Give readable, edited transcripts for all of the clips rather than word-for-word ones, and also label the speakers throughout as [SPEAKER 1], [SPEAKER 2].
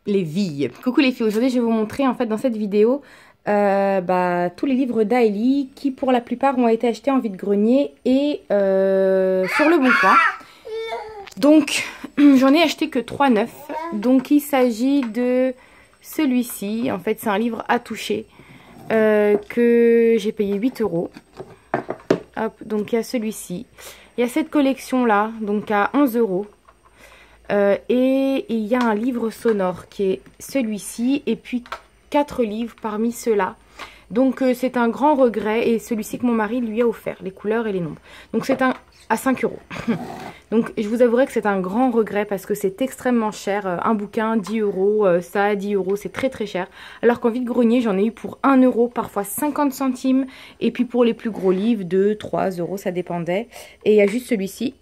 [SPEAKER 1] Les filles. Coucou les filles, aujourd'hui je vais vous montrer en fait dans cette vidéo tous les livres d'Aélie qui pour la plupart ont été achetés en vide-grenier et sur le Bon Coin. Donc j'en ai acheté que 3 neufs. Donc il s'agit de celui-ci. En fait c'est un livre à toucher que j'ai payé 8 €. Hop, donc il y a celui-ci. Il y a cette collection là, donc à 11 €. Et il y a un livre sonore qui est celui-ci et puis 4 livres parmi ceux-là. Donc c'est un grand regret et celui-ci que mon mari lui a offert, les couleurs et les nombres. Donc c'est un à 5 €. Donc je vous avouerai que c'est un grand regret parce que c'est extrêmement cher. Un bouquin 10 €, ça à 10 €, c'est très très cher. Alors qu'en vide-grenier j'en ai eu pour 1 €, parfois 50 centimes. Et puis pour les plus gros livres 2, 3 €, ça dépendait. Et il y a juste celui-ci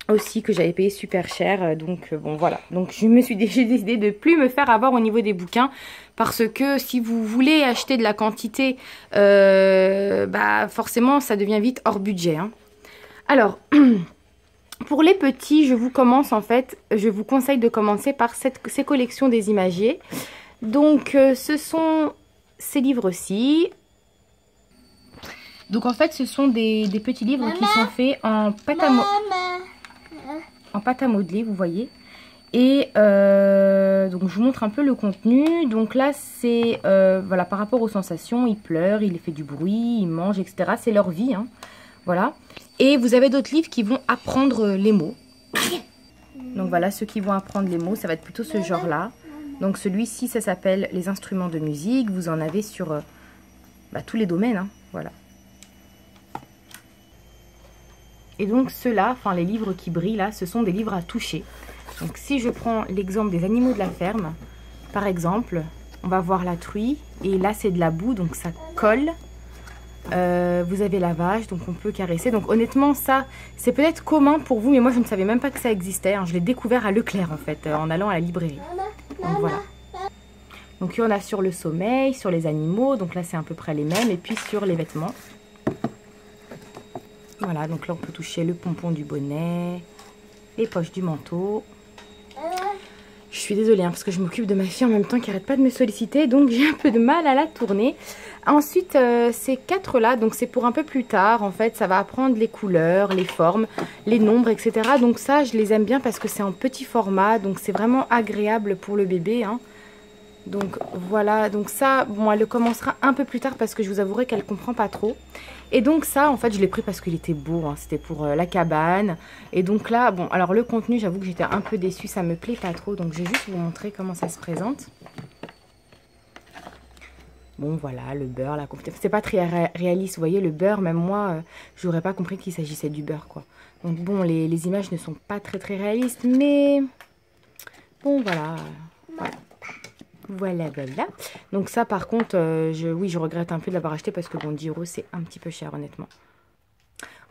[SPEAKER 1] aussi que j'avais payé super cher, donc bon voilà, donc j'ai décidé de plus me faire avoir au niveau des bouquins parce que si vous voulez acheter de la quantité forcément ça devient vite hors budget hein. Alors pour les petits je vous conseille de commencer par ces collections des imagiers. Donc ce sont ces livres-ci. Donc en fait ce sont des petits livres qui sont faits en pâte à modeler, vous voyez. Et donc je vous montre un peu le contenu. Donc là c'est voilà, par rapport aux sensations, il pleure, il fait du bruit, il mange, etc. C'est leur vie hein. Voilà. Et vous avez d'autres livres qui vont apprendre les mots. Donc voilà, ceux qui vont apprendre les mots, ça va être plutôt ce genre là. Donc celui-ci ça s'appelle les instruments de musique. Vous en avez sur tous les domaines hein. Voilà. Et donc ceux-là, enfin les livres qui brillent là, ce sont des livres à toucher. Donc si je prends l'exemple des animaux de la ferme, par exemple, on va voir la truie. Et là c'est de la boue, donc ça colle. Vous avez la vache, donc on peut caresser. Donc honnêtement ça, c'est peut-être commun pour vous, mais moi je ne savais même pas que ça existait. Hein. Je l'ai découvert à Leclerc en fait, en allant à la librairie. Donc voilà. Donc il y en a sur le sommeil, sur les animaux, donc là c'est à peu près les mêmes. Et puis sur les vêtements. Voilà, donc là on peut toucher le pompon du bonnet, les poches du manteau. Je suis désolée hein, parce que je m'occupe de ma fille en même temps qui n'arrête pas de me solliciter, donc j'ai un peu de mal à la tourner. Ensuite, ces 4 là, donc c'est pour un peu plus tard, en fait, ça va apprendre les couleurs, les formes, les nombres, etc. Donc ça, je les aime bien parce que c'est en petit format, donc c'est vraiment agréable pour le bébé, hein. Donc voilà, donc ça, bon, elle le commencera un peu plus tard parce que je vous avouerai qu'elle comprend pas trop. Et donc ça, en fait, je l'ai pris parce qu'il était beau, hein, c'était pour la cabane. Et donc là, bon, alors le contenu, j'avoue que j'étais un peu déçue, ça me plaît pas trop. Donc je vais juste vous montrer comment ça se présente. Bon, voilà, le beurre, la confection. C'est pas très réaliste, vous voyez, le beurre, même moi, j'aurais pas compris qu'il s'agissait du beurre, quoi. Donc bon, les images ne sont pas très réalistes, mais bon, voilà, voilà. Voilà. Donc ça par contre, oui je regrette un peu de l'avoir acheté parce que bon 10 € c'est un petit peu cher honnêtement.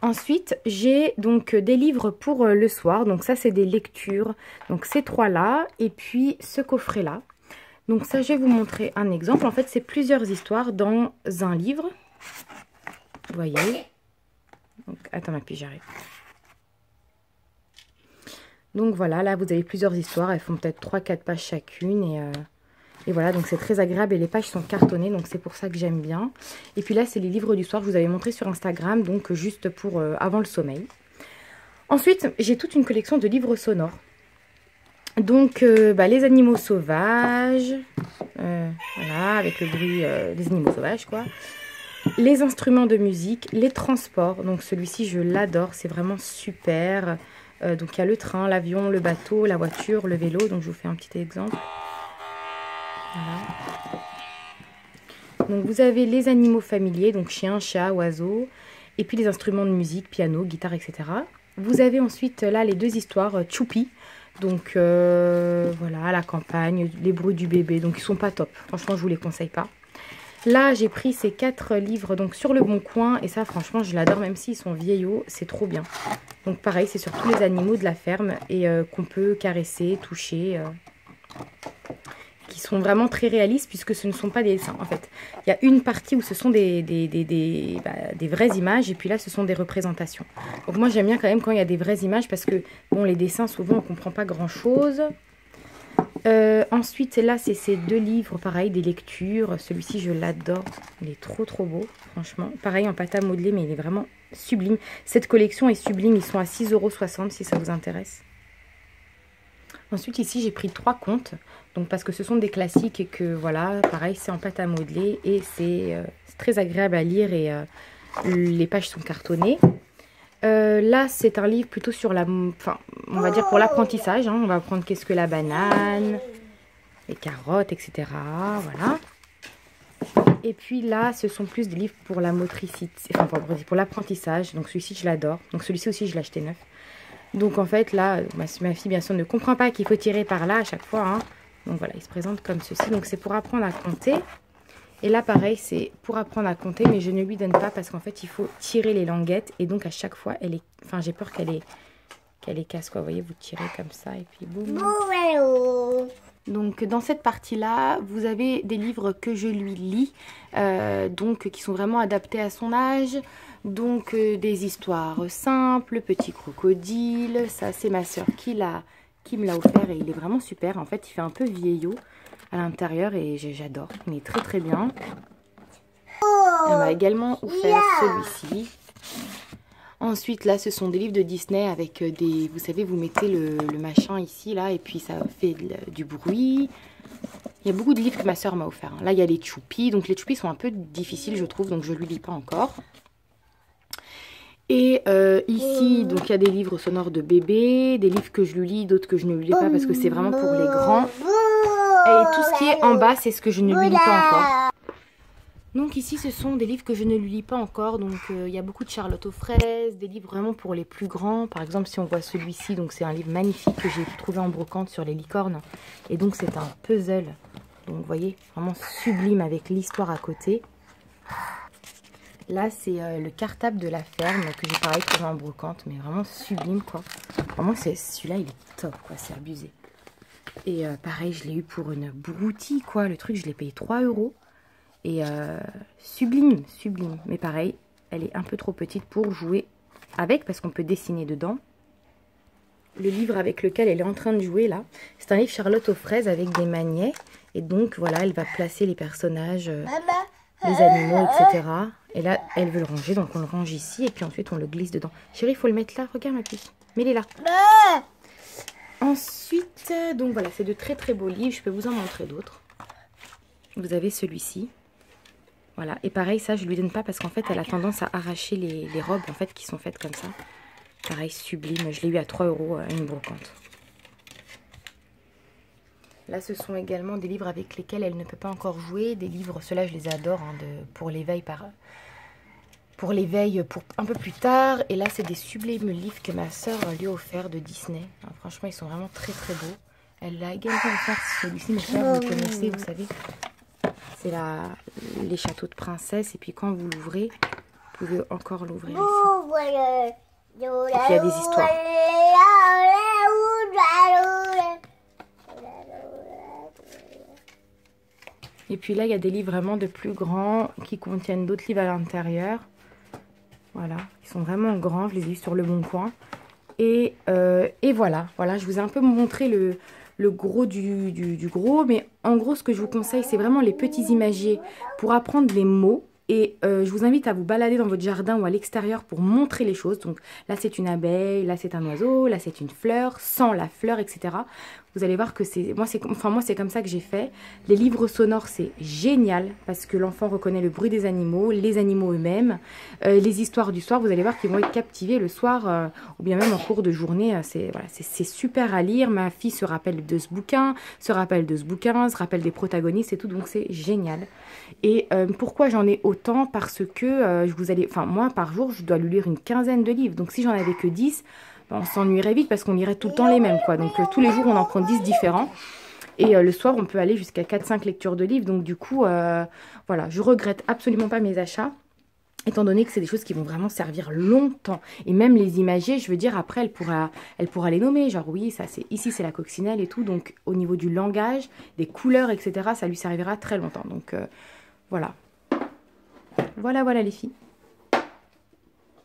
[SPEAKER 1] Ensuite j'ai donc des livres pour le soir. Donc ça c'est des lectures. Donc ces 3 là et puis ce coffret là. Donc ça je vais vous montrer un exemple. En fait c'est plusieurs histoires dans un livre. Vous voyez. Donc attends ma fille j'arrive. Donc voilà, là vous avez plusieurs histoires. Elles font peut-être 3-4 pages chacune et voilà, donc c'est très agréable et les pages sont cartonnées, donc c'est pour ça que j'aime bien. Et puis là, c'est les livres du soir que je vous avais montré sur Instagram, donc juste pour avant le sommeil. Ensuite, j'ai toute une collection de livres sonores. Donc, les animaux sauvages, voilà, avec le bruit des animaux sauvages, quoi. Les instruments de musique, les transports, donc celui-ci, je l'adore, c'est vraiment super. Donc, il y a le train, l'avion, le bateau, la voiture, le vélo, donc je vous fais un petit exemple. Voilà. Donc vous avez les animaux familiers, donc chien, chat, oiseau, et puis les instruments de musique, piano, guitare, etc. Vous avez ensuite là les 2 histoires Choupi, donc voilà, la campagne, les bruits du bébé, donc ils sont pas top, franchement je vous les conseille pas. Là j'ai pris ces 4 livres donc sur le Bon Coin, et ça franchement je l'adore, même s'ils sont vieillots, c'est trop bien. Donc pareil, c'est sur tous les animaux de la ferme, et qu'on peut caresser, toucher... qui sont vraiment très réalistes puisque ce ne sont pas des dessins en fait. Il y a une partie où ce sont des vraies images et puis là ce sont des représentations. Donc moi j'aime bien quand même quand il y a des vraies images parce que bon les dessins souvent on ne comprend pas grand chose. Ensuite, là, c'est ces deux livres, pareil, des lectures. Celui-ci, je l'adore. Il est trop, trop beau, franchement. Pareil, en pâte à modeler, mais il est vraiment sublime. Cette collection est sublime. Ils sont à 6,60 € si ça vous intéresse. Ensuite, ici, j'ai pris 3 contes. Donc, parce que ce sont des classiques et que, voilà, pareil, c'est en pâte à modeler. Et c'est très agréable à lire et les pages sont cartonnées. Là, c'est un livre plutôt sur la... Enfin, on va dire pour l'apprentissage. Hein. On va apprendre qu'est-ce que la banane, les carottes, etc. Voilà. Et puis là, ce sont plus des livres pour la motricité, enfin pour l'apprentissage. Donc celui-ci, je l'adore. Donc celui-ci aussi, je l'ai acheté neuf. Donc en fait, là, ma fille, bien sûr, ne comprend pas qu'il faut tirer par là à chaque fois. Hein. Donc voilà, il se présente comme ceci. Donc c'est pour apprendre à compter. Et là, pareil, c'est pour apprendre à compter, mais je ne lui donne pas parce qu'en fait, il faut tirer les languettes. Et donc, à chaque fois, elle est... Enfin, j'ai peur qu'elle est casse, quoi. Vous voyez, vous tirez comme ça et puis boum. Donc, dans cette partie-là, vous avez des livres que je lui lis, donc qui sont vraiment adaptés à son âge. Donc, des histoires simples, Petit crocodile. Ça, c'est ma soeur qui me l'a offert et il est vraiment super. En fait, il fait un peu vieillot à l'intérieur et j'adore. Il est très très bien. Elle m'a également offert celui-ci. Ensuite là ce sont des livres de Disney avec des... Vous savez, vous mettez le machin ici là et puis ça fait du bruit. Il y a beaucoup de livres que ma soeur m'a offert. Là il y a les Choupi. Donc les Choupi sont un peu difficiles je trouve. Donc je ne lui lis pas encore. Et ici, donc il y a des livres sonores de bébé, des livres que je lui lis, d'autres que je ne lui lis pas parce que c'est vraiment pour les grands. Et tout ce qui est en bas, c'est ce que je ne lui lis pas encore. Donc ici, ce sont des livres que je ne lui lis pas encore. Donc il y a beaucoup de Charlotte aux fraises, des livres vraiment pour les plus grands. Par exemple, si on voit celui-ci, donc c'est un livre magnifique que j'ai trouvé en brocante sur les licornes. Et donc c'est un puzzle. Donc vous voyez, vraiment sublime avec l'histoire à côté. Là, c'est le cartable de la ferme que j'ai pareil trouvé en brocante, mais vraiment sublime quoi. Vraiment, celui-là, il est top quoi, c'est abusé. Et pareil, je l'ai eu pour une broutille quoi. Le truc, je l'ai payé 3 €. Et sublime, sublime. Mais pareil, elle est un peu trop petite pour jouer avec parce qu'on peut dessiner dedans. Le livre avec lequel elle est en train de jouer là, c'est un livre Charlotte aux fraises avec des magnets. Et donc voilà, elle va placer les personnages, les animaux, etc. Et là, elle veut le ranger, donc on le range ici et puis ensuite on le glisse dedans. Chérie, il faut le mettre là, regarde ma puce. Mets-les là. Ensuite, donc voilà, c'est de très très beaux livres. Je peux vous en montrer d'autres. Vous avez celui-ci. Voilà, et pareil, ça je lui donne pas parce qu'en fait elle a tendance à arracher les robes en fait qui sont faites comme ça. Pareil, sublime, je l'ai eu à 3 € à une brocante. Là ce sont également des livres avec lesquels elle ne peut pas encore jouer. Des livres, ceux-là je les adore hein, pour l'éveil pour un peu plus tard. Et là c'est des sublimes livres que ma soeur lui a offert de Disney. Hein, franchement ils sont vraiment très très beaux. Elle l'a également offert celui-ci, mais ça vous le connaissez, vous savez. C'est les châteaux de princesse. Et puis quand vous l'ouvrez, vous pouvez encore l'ouvrir ici. Et puis il y a des histoires. Et puis là, il y a des livres vraiment de plus grands qui contiennent d'autres livres à l'intérieur. Voilà, ils sont vraiment grands. Je les ai vus sur Le Bon Coin. Et voilà, je vous ai un peu montré le gros du gros, mais en gros ce que je vous conseille c'est vraiment les petits imagiers pour apprendre les mots. Et je vous invite à vous balader dans votre jardin ou à l'extérieur pour montrer les choses. Donc là c'est une abeille, là c'est un oiseau, là c'est une fleur, sans la fleur, etc. Vous allez voir que moi c'est comme ça que j'ai fait. Les livres sonores c'est génial parce que l'enfant reconnaît le bruit des animaux, les animaux eux-mêmes. Les histoires du soir, vous allez voir qu'ils vont être captivés le soir ou bien même en cours de journée. C'est super à lire. Ma fille se rappelle de ce bouquin, se rappelle des protagonistes et tout. Donc c'est génial. Et pourquoi j'en ai autant? Parce que moi par jour je dois lui lire une quinzaine de livres. Donc si j'en avais que 10, on s'ennuierait vite parce qu'on lirait tout le temps les mêmes quoi. Donc tous les jours on en prend 10 différents. Et le soir on peut aller jusqu'à 4-5 lectures de livres. Donc du coup voilà, je regrette absolument pas mes achats. Étant donné que c'est des choses qui vont vraiment servir longtemps. Et même les imagiers, je veux dire, après, elle pourra les nommer. Genre, oui, ça c'est ici, c'est la coccinelle et tout. Donc, au niveau du langage, des couleurs, etc., ça lui servira très longtemps. Donc, voilà. Voilà les filles.